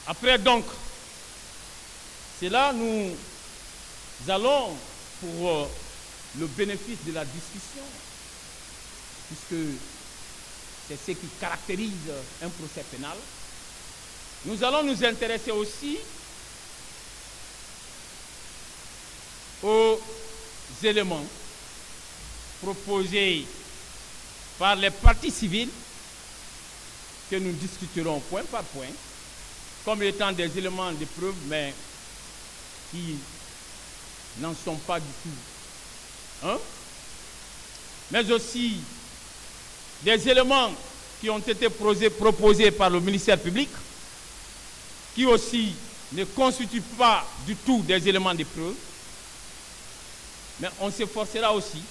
Après donc, cela, nous allons, pour le bénéfice de la discussion, puisque c'est ce qui caractérise un procès pénal, nous allons nous intéresser aussi aux éléments proposés par les parties civiles que nous discuterons point par point, comme étant des éléments de preuve, mais qui n'en sont pas du tout. Mais aussi des éléments qui ont été proposés par le ministère public, qui aussi ne constituent pas du tout des éléments de preuve, mais on s'efforcera aussi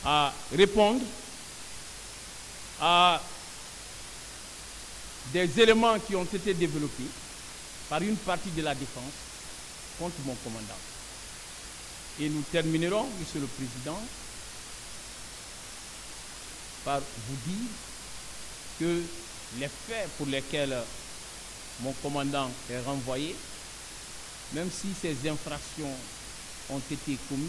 à répondre à des éléments qui ont été développés par une partie de la défense contre mon commandant. Et nous terminerons, Monsieur le Président, par vous dire que les faits pour lesquels mon commandant est renvoyé, même si ces infractions ont été commises,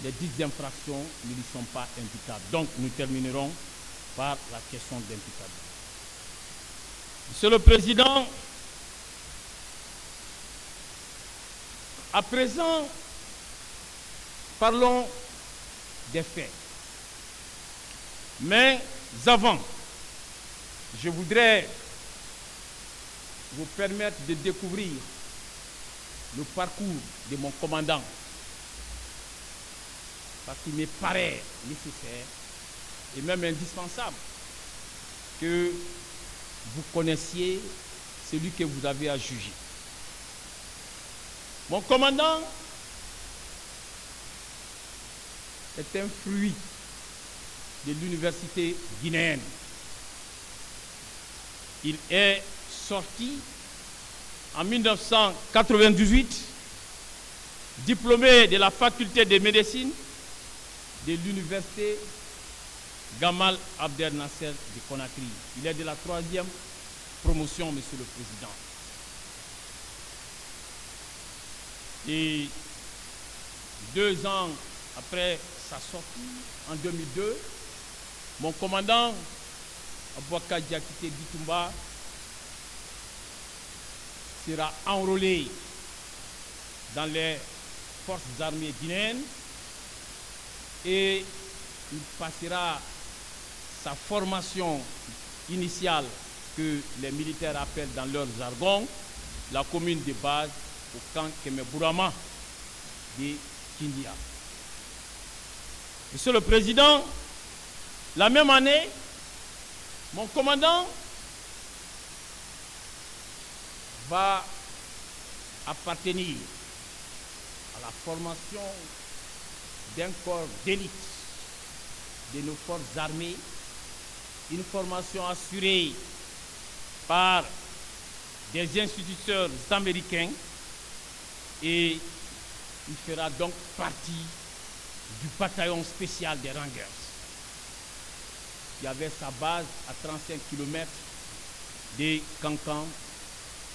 les dites infractions ne lui sont pas imputables. Donc nous terminerons par la question d'imputabilité. Monsieur le Président, à présent, parlons des faits. Mais avant, je voudrais vous permettre de découvrir le parcours de mon commandant, parce qu'il me paraît nécessaire et même indispensable que vous connaissiez celui que vous avez à juger. Mon commandant est un fruit de l'université guinéenne. Il est sorti en 1998, diplômé de la faculté de médecine de l'université Gamal Abdel Nasser de Conakry. Il est de la 3e promotion, Monsieur le Président. Et 2 ans après sa sortie, en 2002, mon commandant, Abouaka Diakité Bitumba, sera enrôlé dans les forces armées guinéennes et il passera sa formation initiale que les militaires appellent dans leur jargon la commune de base au camp Kemeburama de Kindia. Monsieur le Président, la même année, mon commandant va appartenir à la formation d'un corps d'élite de nos forces armées, une formation assurée par des instituteurs américains, et il fera donc partie du bataillon spécial des Rangers, qui avait sa base à 35 km de Kankan,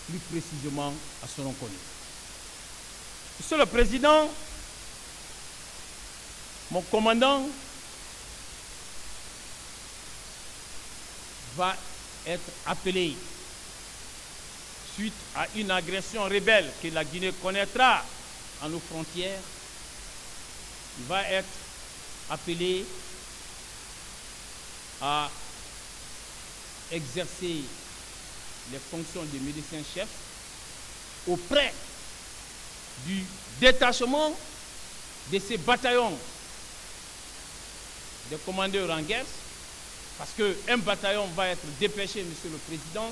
plus précisément à Soronkoni. Monsieur le Président, mon commandant va être appelé suite à une agression rebelle que la Guinée connaîtra à nos frontières. Il va être appelé à exercer les fonctions de médecin-chef auprès du détachement de ces bataillons de commandeurs Rangers, parce qu'un bataillon va être dépêché, Monsieur le Président,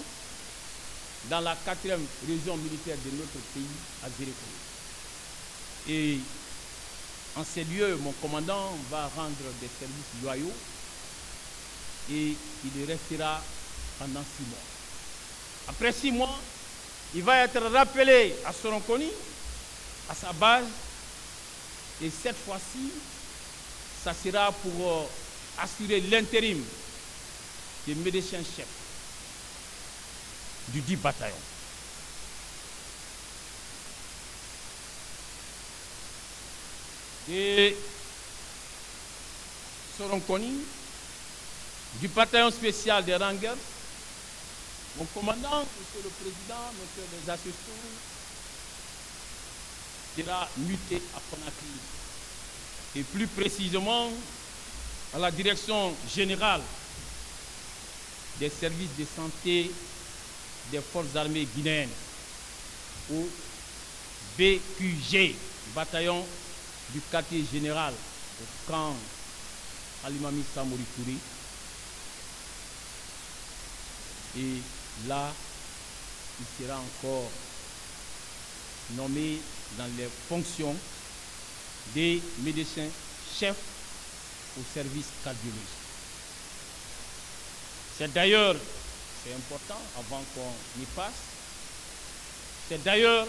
dans la 4e région militaire de notre pays, à Zéréko. Et en ces lieux, mon commandant va rendre des services loyaux et il restera pendant 6 mois. Après 6 mois, il va être rappelé à Soronkoni, à sa base, et cette fois-ci, ça sera pour assurer l'intérim des médecins-chefs du 10 bataillon. Et seront connus du bataillon spécial des Rangers, mon commandant, monsieur le président, monsieur les assistants, sera muté à Conakry. Et plus précisément à la direction générale des services de santé des forces armées guinéennes, au BQG, bataillon du quartier général au camp Alimami Samori Touré. Et là, il sera encore nommé dans les fonctions des médecins-chefs au service cardiologique. C'est d'ailleurs, c'est important avant qu'on y passe, c'est d'ailleurs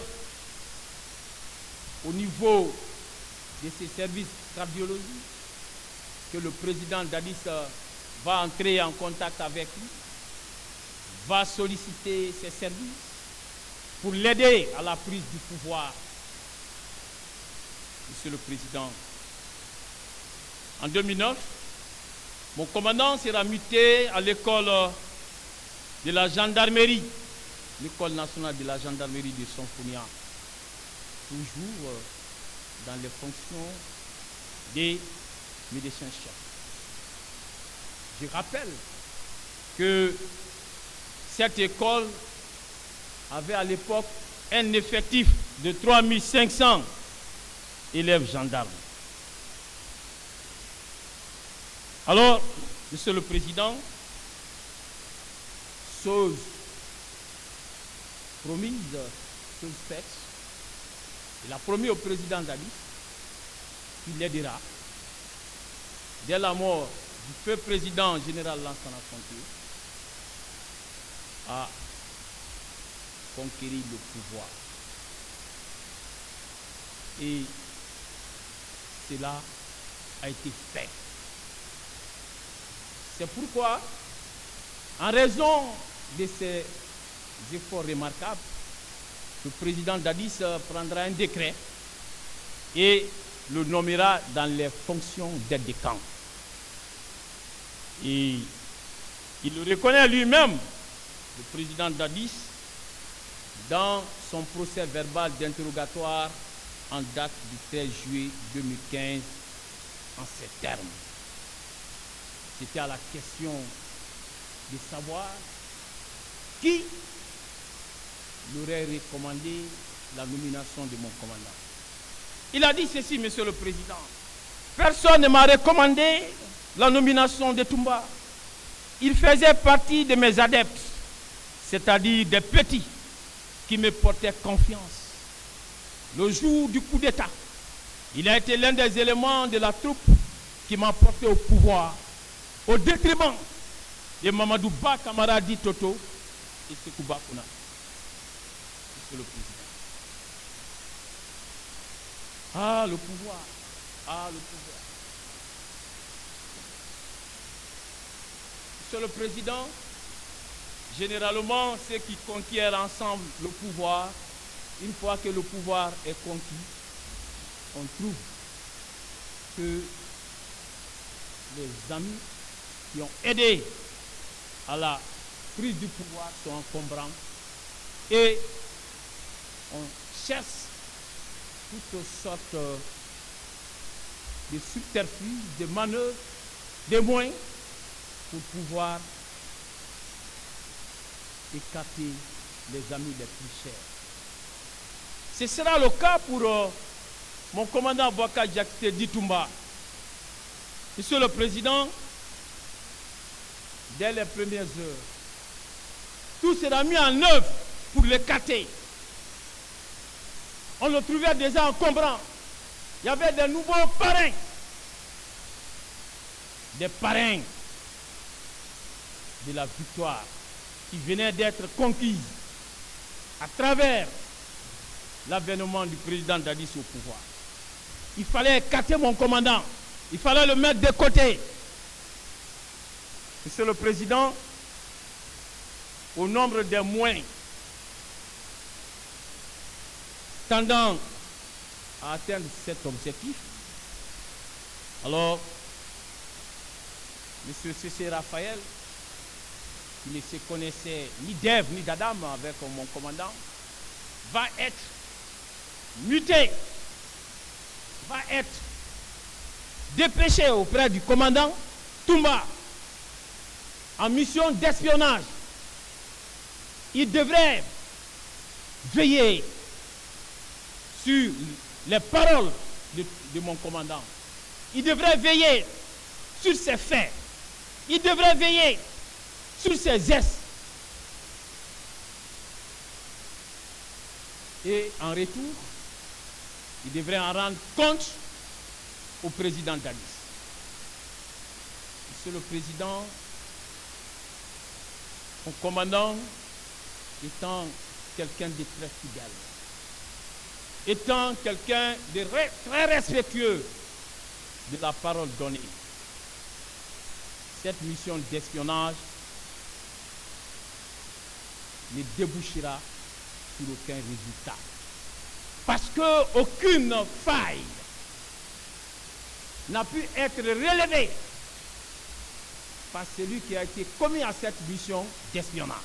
au niveau de ces services cardiologiques que le président Dadis va entrer en contact avec lui, va solliciter ses services pour l'aider à la prise du pouvoir. Monsieur le Président, en 2009, mon commandant sera muté à l'école de la gendarmerie, l'école nationale de la gendarmerie de Sonfonia, toujours dans les fonctions des médecins-chefs. Je rappelle que cette école avait à l'époque un effectif de 3500 élèves gendarmes. Alors, Monsieur le Président, chose promise, chose faite, il a promis au président Dadis qu'il l'aidera dès la mort du feu président général Lansana Conté à conquérir le pouvoir. Et cela a été fait. C'est pourquoi, en raison de ces efforts remarquables, le président Dadis prendra un décret et le nommera dans les fonctions d'aide de camp. Et il le reconnaît lui-même, le président Dadis, dans son procès verbal d'interrogatoire en date du 13 juillet 2015 en ces termes. C'était à la question de savoir qui l'aurait recommandé la nomination de mon commandant. Il a dit ceci, Monsieur le Président. Personne ne m'a recommandé la nomination de Toumba. Il faisait partie de mes adeptes, c'est-à-dire des petits qui me portaient confiance. Le jour du coup d'État, il a été l'un des éléments de la troupe qui m'a porté au pouvoir, au détriment de Mamadou Ba Camaradi Toto et Sekouba Kouna. Monsieur le Président. Ah, le pouvoir. Ah, le pouvoir. Monsieur le Président, généralement, ceux qui conquièrent ensemble le pouvoir, une fois que le pouvoir est conquis, on trouve que les amis qui ont aidé à la prise du pouvoir sont encombrants et on cherche toutes sortes de subterfuges, de manœuvres, de moyens pour pouvoir écarter les amis les plus chers. Ce sera le cas pour mon commandant Bouaka Diakité Ditumba. Monsieur le Président, dès les premières heures, tout sera mis en œuvre pour l'écarter. On le trouvait déjà encombrant. Il y avait des nouveaux parrains. Des parrains de la victoire qui venaient d'être conquises à travers l'avènement du président Dadis au pouvoir. Il fallait écarter mon commandant. Il fallait le mettre de côté. Monsieur le Président, au nombre des moyens tendant à atteindre cet objectif, alors, M. C.C. Raphaël, qui ne se connaissait ni d'Ève ni d'Adam avec mon commandant, va être muté, va être dépêché auprès du commandant Toumba en mission d'espionnage. Il devrait veiller sur les paroles de mon commandant. Il devrait veiller sur ses faits. Il devrait veiller sur ses gestes. Et en retour, il devrait en rendre compte au président Dadis. Monsieur le Président, mon commandant étant quelqu'un de très fidèle, étant quelqu'un de très respectueux de la parole donnée, cette mission d'espionnage ne débouchera sur aucun résultat. Parce qu'aucune faille n'a pu être relevée par celui qui a été commis à cette mission d'espionnage.